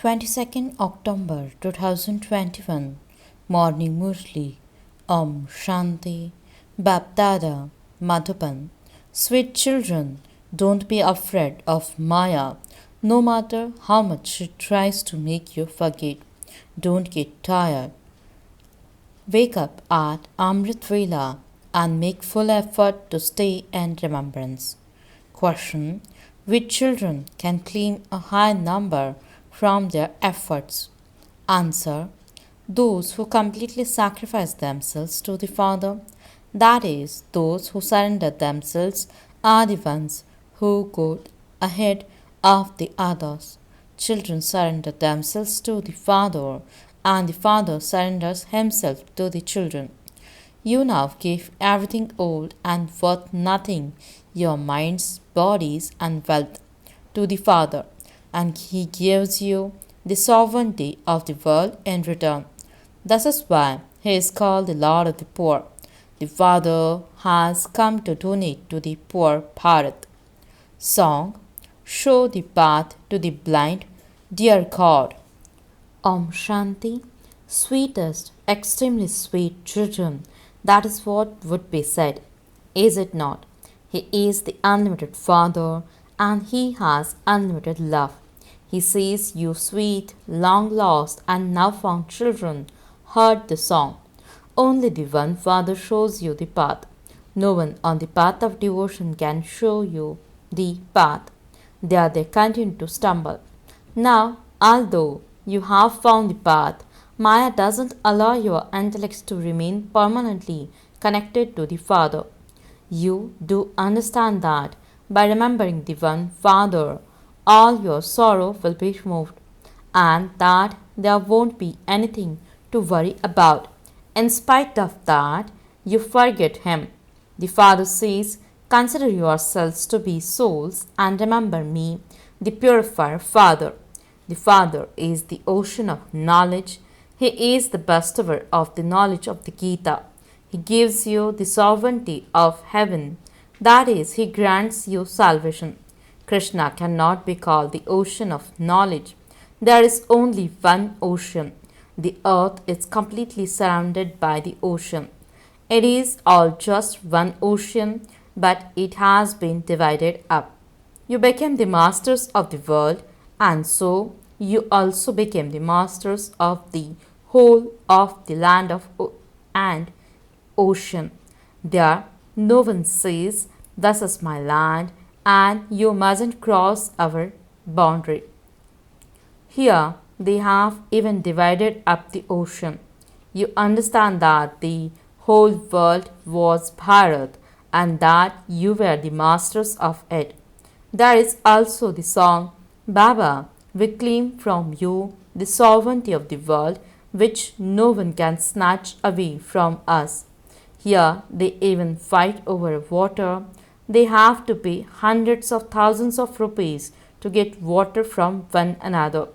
22nd October 2021 Morning Murli Om Shanti Bapdada Madhuban. Sweet children, don't be afraid of Maya, no matter how much she tries to make you forget. Don't get tired. Wake up at Amrit Vela and make full effort to stay in remembrance. Question: which children can claim a high number from their efforts? Answer: those who completely sacrifice themselves to the Father, that is, those who surrender themselves, are the ones who go ahead of the others. Children surrender themselves to the Father, and the Father surrenders himself to the children. You now give everything old and worth nothing, your minds, bodies, and wealth, to the Father, and He gives you the sovereignty of the world in return. This is why He is called the Lord of the Poor. The Father has come to donate to the poor Bharat. Song: show the path to the blind, dear God. Om Shanti. Sweetest, extremely sweet children, that is what would be said, is it not? He is the unlimited Father, and He has unlimited love. He says, you sweet, long lost, and now found children, heard the song. Only the one Father shows you the path. No one on the path of devotion can show you the path. There they continue to stumble. Now, although you have found the path, Maya doesn't allow your intellects to remain permanently connected to the Father. You do understand that by remembering the one Father, all your sorrow will be removed, and that there won't be anything to worry about. In spite of that, you forget Him. The Father says, consider yourselves to be souls and remember me, the purifier Father. The Father is the ocean of knowledge. He is the bestower of the knowledge of the Gita. He gives you the sovereignty of heaven. That is, He grants you salvation. Krishna cannot be called the ocean of knowledge. There is only one ocean. The earth is completely surrounded by the ocean. It is all just one ocean, but it has been divided up. You became the masters of the world, and so you also became the masters of the whole of the land and ocean. There, no one says, this is my land, and you mustn't cross our boundary. Here, they have even divided up the ocean. You understand that the whole world was Bharat, and that you were the masters of it. There is also the song, Baba, we claim from you the sovereignty of the world, which no one can snatch away from us. Here they even fight over water. They have to pay hundreds of thousands of rupees to get water from one another.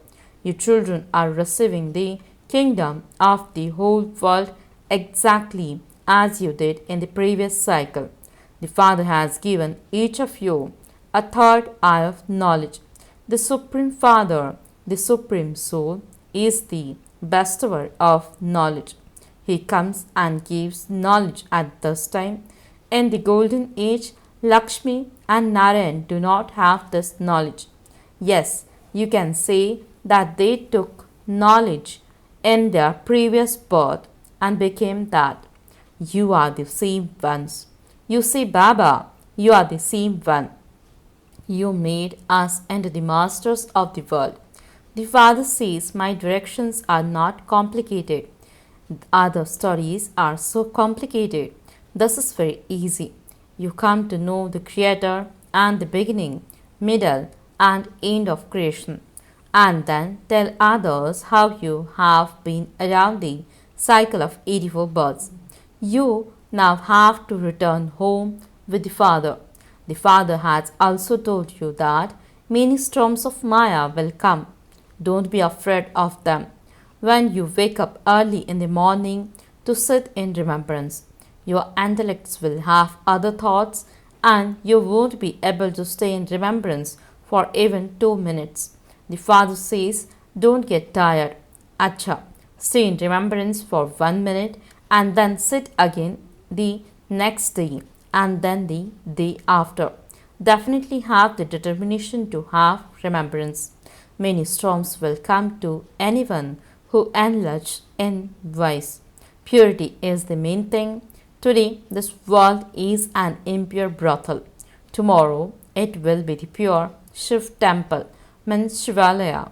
You children are receiving the kingdom of the whole world exactly as you did in the previous cycle. The Father has given each of you a third eye of knowledge. The Supreme Father, the Supreme Soul, is the bestower of knowledge. He comes and gives knowledge at this time. In the golden age, Lakshmi and Narayan do not have this knowledge. Yes, you can say that they took knowledge in their previous birth and became that. You are the same ones. You say, Baba, you are the same one. You made us into the masters of the world. The Father says, my directions are not complicated. Other stories are so complicated. This is very easy. You come to know the Creator and the beginning, middle, and end of creation, and then tell others how you have been around the cycle of 84 births. You now have to return home with the Father. The Father has also told you that many storms of Maya will come. Don't be afraid of them. When you wake up early in the morning to sit in remembrance, your intellects will have other thoughts and you won't be able to stay in remembrance for even 2 minutes. The Father says, Don't get tired. Acha. Stay in remembrance for 1 minute and then sit again the next day and then the day after. Definitely have the determination to have remembrance. Many storms will come to anyone who enlarges in vice. Purity is the main thing. Today, this world is an impure brothel. Tomorrow, it will be the pure Shiv temple, means Shivalaya,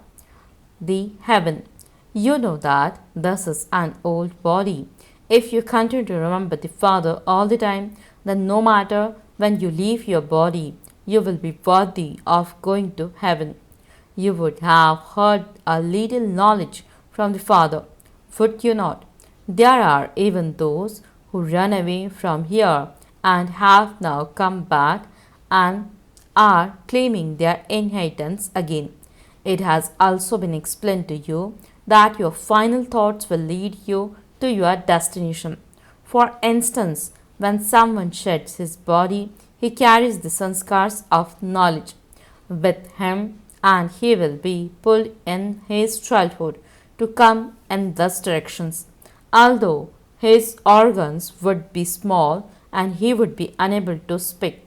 the heaven. You know that this is an old body. If you continue to remember the Father all the time, then no matter when you leave your body, you will be worthy of going to heaven. You would have heard a little knowledge from the Father, would you not? There are even those who run away from here and have now come back and are claiming their inheritance again. It has also been explained to you that your final thoughts will lead you to your destination. For instance, when someone sheds his body, he carries the sanskars of knowledge with him and he will be pulled in his childhood to come in these directions. Although his organs would be small and he would be unable to speak,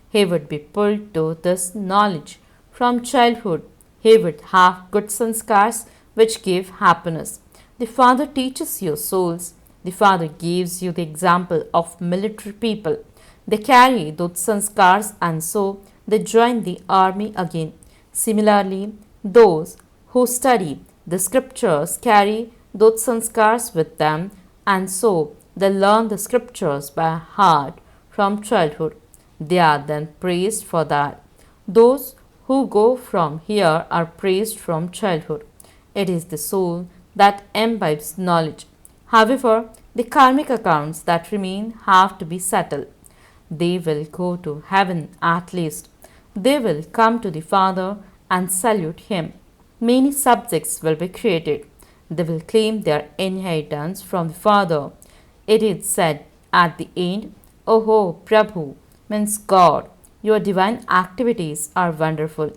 he would be pulled to this knowledge from childhood. He would have good sanskars which give happiness. The Father teaches your souls. The Father gives you the example of military people. They carry those sanskars and so they join the army again. Similarly, those who study the scriptures carry those sanskars with them and so they learn the scriptures by heart from childhood. They are then praised for that. Those who go from here are praised from childhood. It is the soul that imbibes knowledge. However, the karmic accounts that remain have to be settled. They will go to heaven at least. They will come to the Father and salute him. Many subjects will be created. They will claim their inheritance from the Father. It is said at the end, Oho Prabhu, means God, your divine activities are wonderful.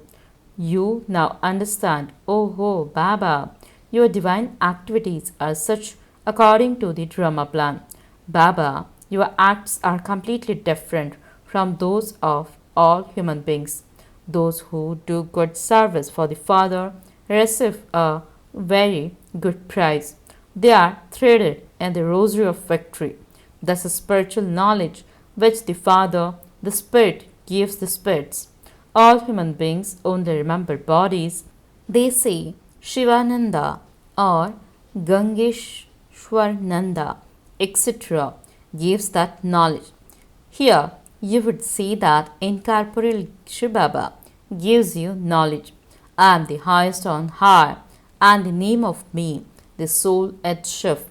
You now understand, Oho Baba, your divine activities are such according to the Brahma plan. Baba, your acts are completely different from those of all human beings. Those who do good service for the Father receive a very good prize. They are threaded in the rosary of victory. Thus, a spiritual knowledge which the Father, the Spirit, gives the spirits. All human beings only remember bodies. They say Shivananda or Gangeshwarananda, etc., gives that knowledge. Here, you would see that incorporeal shivbaba gives you knowledge. I am the highest on high, and the name of me, the soul at Shiv.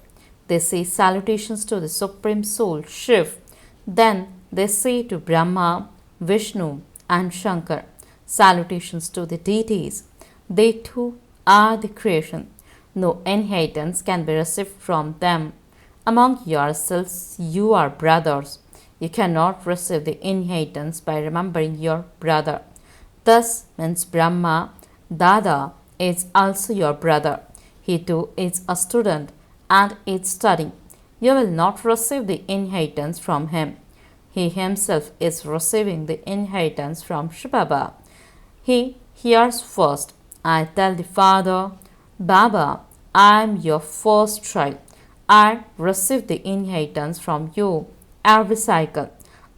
They say salutations to the Supreme Soul, Shiv. Then they say to Brahma, Vishnu, and Shankar, salutations to the deities. They too are the creation. No inheritance can be received from them. Among yourselves, you are brothers. You cannot receive the inheritance by remembering your brother. Thus means Brahma, Dada, is also your brother. He too is a student and is studying. You will not receive the inheritance from him. He himself is receiving the inheritance from Shivbaba. He hears first. I tell the Father, Baba, I am your first child. I receive the inheritance from you every cycle.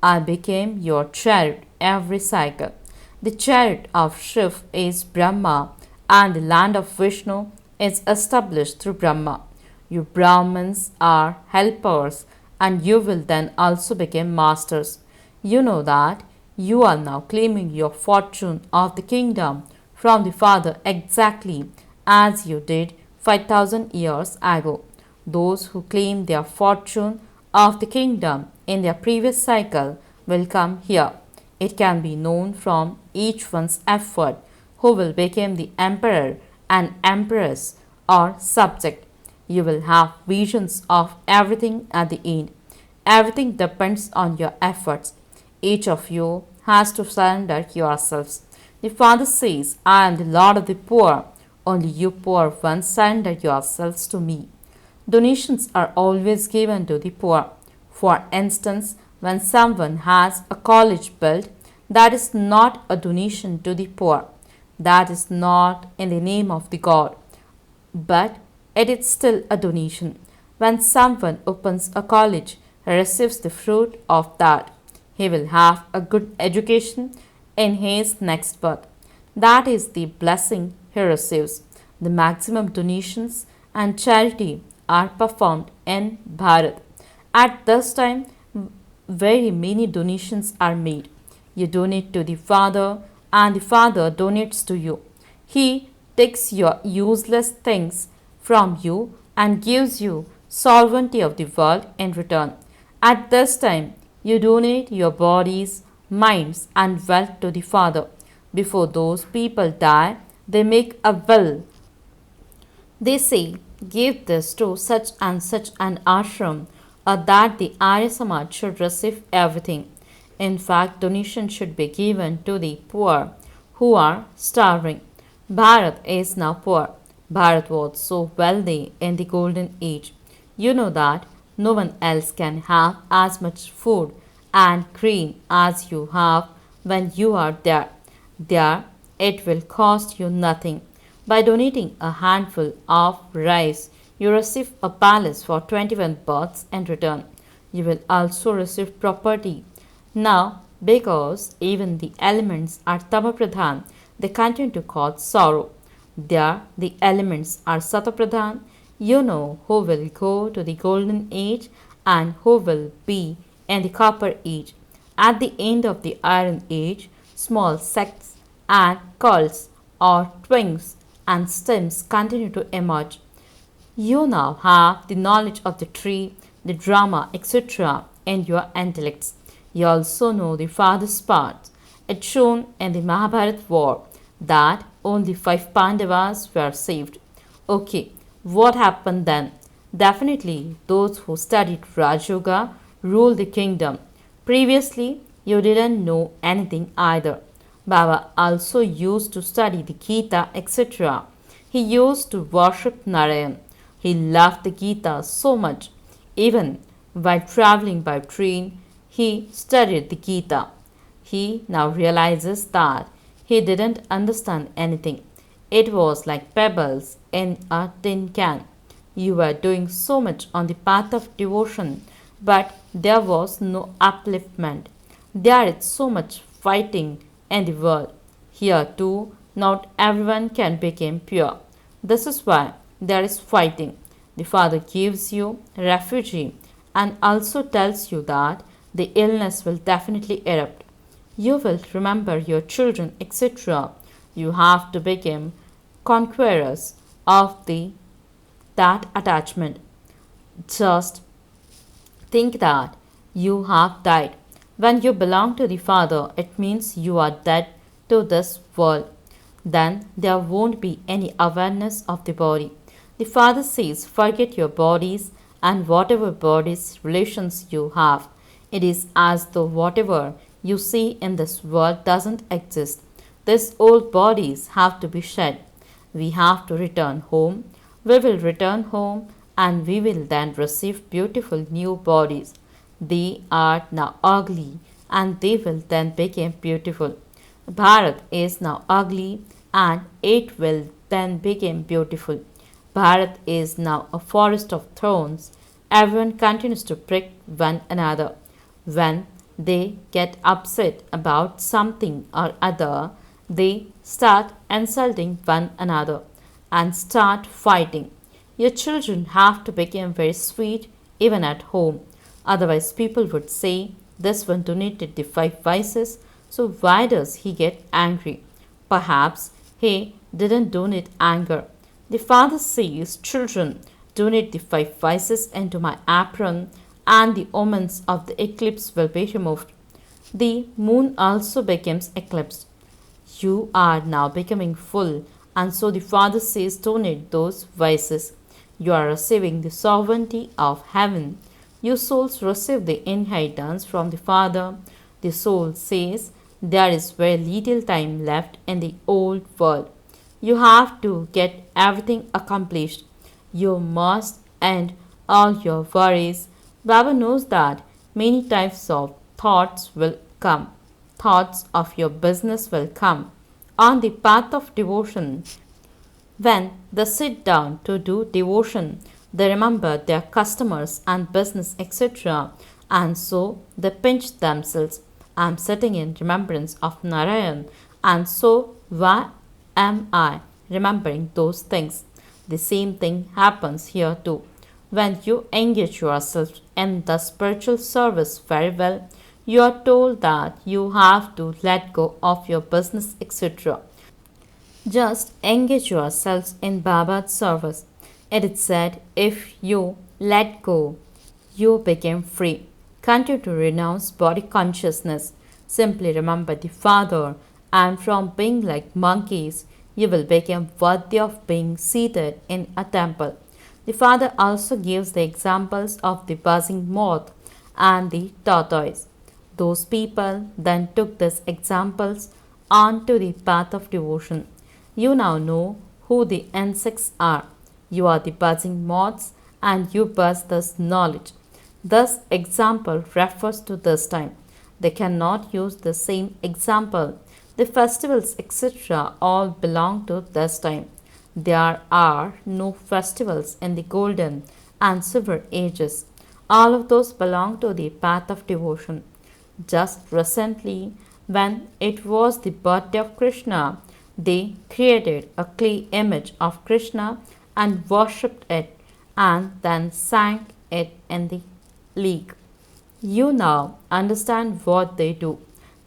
I became your chariot every cycle. The chariot of Shiv is Brahma and the land of Vishnu is established through Brahma. You Brahmins are helpers and you will then also become masters. You know that you are now claiming your fortune of the kingdom from the Father exactly as you did 5,000 years ago. Those who claim their fortune of the kingdom in their previous cycle will come here. It can be known from each one's effort who will become the emperor and empress or subject. You will have visions of everything at the end. Everything depends on your efforts. Each of you has to surrender yourselves. The Father says, I am the Lord of the poor. Only you poor ones surrender yourselves to me. Donations are always given to the poor. For instance, when someone has a college built, that is not a donation to the poor. That is not in the name of the God, but it is still a donation. When someone opens a college, he receives the fruit of that. He will have a good education in his next birth. That is the blessing he receives. The maximum donations and charity are performed in Bharat. At this time, very many donations are made. You donate to the Father, and the Father donates to you. He takes your useless things from you and gives you sovereignty of the world in return. At this time, you donate your bodies, minds, and wealth to the Father. Before those people die, they make a will. They say, give this to such and such an ashram, or that the Arya Samaj should receive everything. In fact, donation should be given to the poor who are starving. Bharat is now poor. Bharat was so wealthy in the golden age. You know that no one else can have as much food and grain as you have when you are there. There, it will cost you nothing. By donating a handful of rice, you receive a palace for 21 births in return. You will also receive property. Now, because even the elements are tamapradhan, they continue to cause sorrow. There, the elements are satapradhan. You know who will go to the golden age and who will be in the copper age. At the end of the iron age, small sects and cults or twigs and stems continue to emerge. You now have the knowledge of the tree, the drama, etc. in your intellects. You also know the father's part. It's shown in the Mahabharata war that only 5 Pandavas were saved. Okay, what happened then? Definitely, those who studied Raj Yoga ruled the kingdom. Previously, you didn't know anything either. Baba also used to study the Gita, etc. He used to worship Narayan. He loved the Gita so much. Even while traveling by train, he studied the Gita. He now realizes that he didn't understand anything. It was like pebbles in a tin can. You were doing so much on the path of devotion, but there was no upliftment. There is so much fighting in the world. Here too, not everyone can become pure. This is why there is fighting. The Father gives you refuge and also tells you that the illness will definitely erupt. You will remember your children, etc. You have to become conquerors of that attachment. Just think that you have died. When you belong to the Father, it means you are dead to this world. Then there won't be any awareness of the body. The Father says, forget your bodies and whatever bodies relations you have. It is as though whatever you see in this world doesn't exist. These old bodies have to be shed. We have to return home. We will return home and we will then receive beautiful new bodies. They are now ugly and they will then become beautiful. Bharat is now ugly and it will then become beautiful. Bharat is now a forest of thorns. Everyone continues to prick one another. When they get upset about something or other, they start insulting one another and start fighting. Your children have to become very sweet even at home. Otherwise, people would say, this one donated the 5 vices, so why does he get angry? Perhaps he didn't donate anger. The Father says, children, donate the 5 vices into my apron and the omens of the eclipse will be removed. The moon also becomes eclipsed. You are now becoming full, and so the Father says, donate those vices. You are receiving the sovereignty of heaven. You souls receive the inheritance from the Father. The soul says, there is very little time left in the old world. you have to get everything accomplished. You must end all your worries. Baba knows that many types of thoughts will come. Thoughts of your business will come. On the path of devotion, when they sit down to do devotion, they remember their customers and business, etc. And so they pinch themselves. I am sitting in remembrance of Narayan, and so why am I remembering those things? The same thing happens here too. When you engage yourself in the spiritual service very well, you are told that you have to let go of your business, etc. Just engage yourselves in Baba's service. It is said, if you let go, you become free. Continue to renounce body consciousness. Simply remember the Father, and from being like monkeys, you will become worthy of being seated in a temple. The Father also gives the examples of the buzzing moth and the tortoise. Those people then took these examples on to the path of devotion. You now know who the insects are. You are the buzzing moths, and you buzz this knowledge. This example refers to this time. They cannot use the same example. The festivals, etc., all belong to this time. There are no festivals in the golden and silver ages. All of those belong to the path of devotion. Just recently, when it was the birthday of Krishna, they created a clay image of Krishna and worshipped it and then sang it in the lake. You now understand what they do.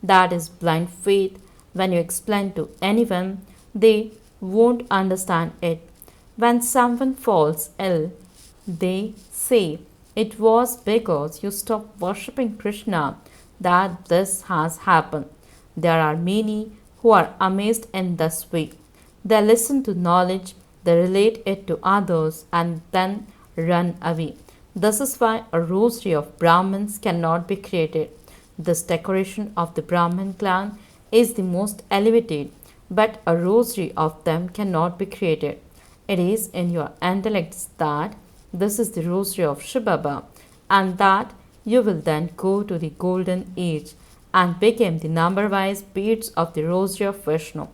That is blind faith. When you explain to anyone, they won't understand it. When someone falls ill, they say it was because you stopped worshipping Krishna that this has happened. There are many who are amazed in this way. They listen to knowledge, they relate it to others, and then run away. This is why a rosary of Brahmins cannot be created. This decoration of the Brahmin clan is the most elevated, but a rosary of them cannot be created. It is in your intellects that this is the rosary of shivbaba, and that you will then go to the golden age and become the number-wise beads of the rosary of Vishnu.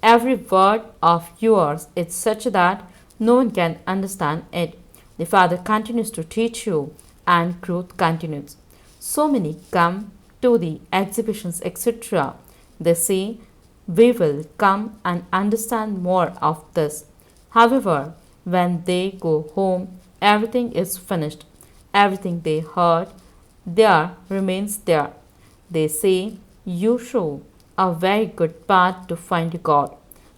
Every word of yours is such that no one can understand it. The Father continues to teach you, and growth continues. So many come to the exhibitions, etc. They say, we will come and understand more of this. However, when they go home, everything is finished. Everything they heard there remains there. They say, you show a very good path to find God.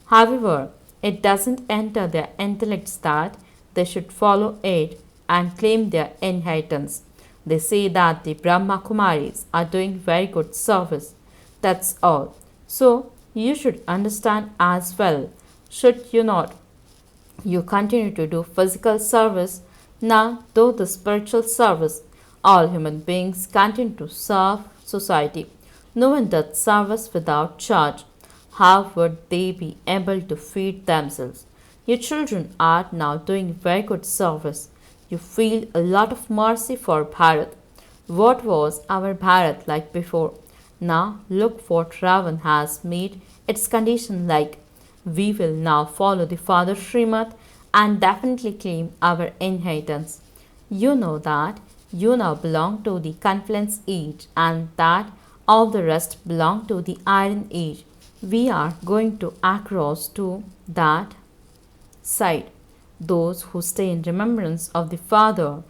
However, it doesn't enter their intellects that they should follow it and claim their inheritance. They say that the Brahma Kumaris are doing very good service. That's all. So, you should understand as well, should you not? You continue to do physical service, now do the spiritual service. All human beings continue to serve society. No one does service without charge. How would they be able to feed themselves? Your children are now doing very good service. You feel a lot of mercy for Bharat. What was our Bharat like before? Now look what Ravan has made its condition like. We will now follow the Father Srimad and definitely claim our inheritance. You know that you now belong to the confluence age and that all the rest belong to the iron age. We are going to across to that side. Those who stay in remembrance of the Father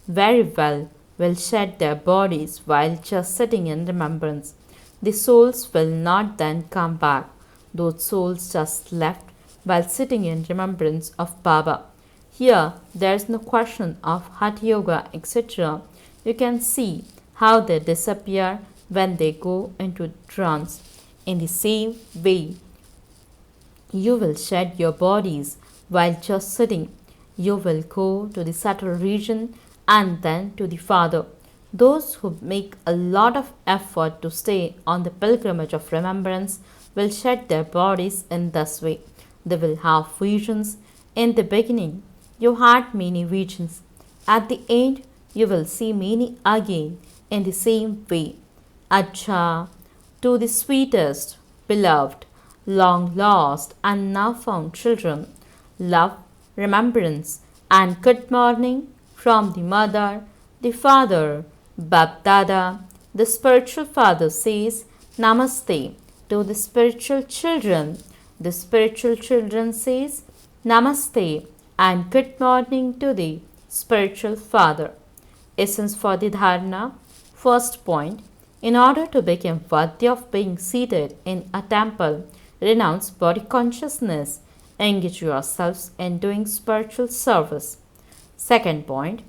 very well will shed their bodies while just sitting in remembrance. The souls will not then come back. Those souls just left while sitting in remembrance of Baba. Here, there is no question of Hatha Yoga, etc. You can see how they disappear when they go into trance. In the same way, you will shed your bodies while just sitting. You will go to the subtle region and then to the Father. Those who make a lot of effort to stay on the pilgrimage of remembrance will shed their bodies in this way. They will have visions. In the beginning, you had many visions. At the end, you will see many again in the same way. Acha, to the sweetest, beloved, long lost, and now found children, love, remembrance, and good morning from the mother, the father, Bab Dada. The spiritual father says Namaste to the spiritual children. The spiritual children says Namaste and good morning to the spiritual father. Essence for the dharana. First point, in order to become worthy of being seated in a temple, renounce body consciousness, engage yourselves in doing spiritual service. Second point,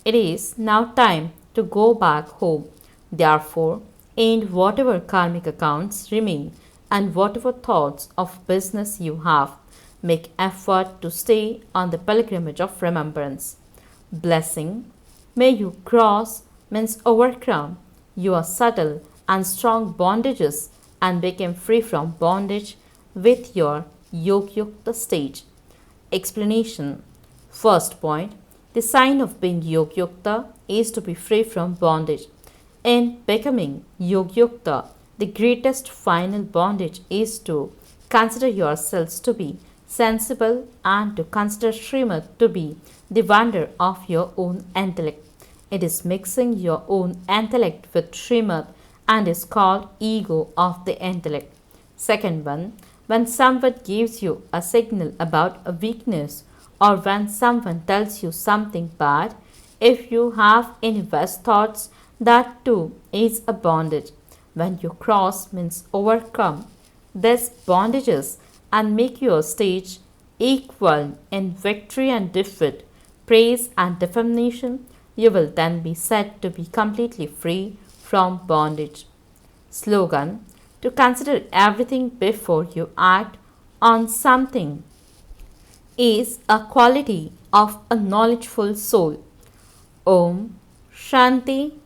it is now time to go back home. Therefore, end whatever karmic accounts remain and whatever thoughts of business you have. Make effort to stay on the pilgrimage of remembrance. Blessing. May you cross means overcome your subtle and strong bondages and become free from bondage with your Yogyukta stage. Explanation. First point, the sign of being Yogyukta is to be free from bondage. In becoming Yogyukta, the greatest final bondage is to consider yourselves to be sensible and to consider Srimad to be the wonder of your own intellect. It is mixing your own intellect with Srimad and is called ego of the intellect. Second one, when someone gives you a signal about a weakness or when someone tells you something bad, if you have any worse thoughts, that too is a bondage. When you cross means overcome these bondages and make your stage equal in victory and defeat, praise and defamation, you will then be said to be completely free from bondage. Slogan, to consider everything before you act on something is a quality of a knowledgeful soul. Om Shanti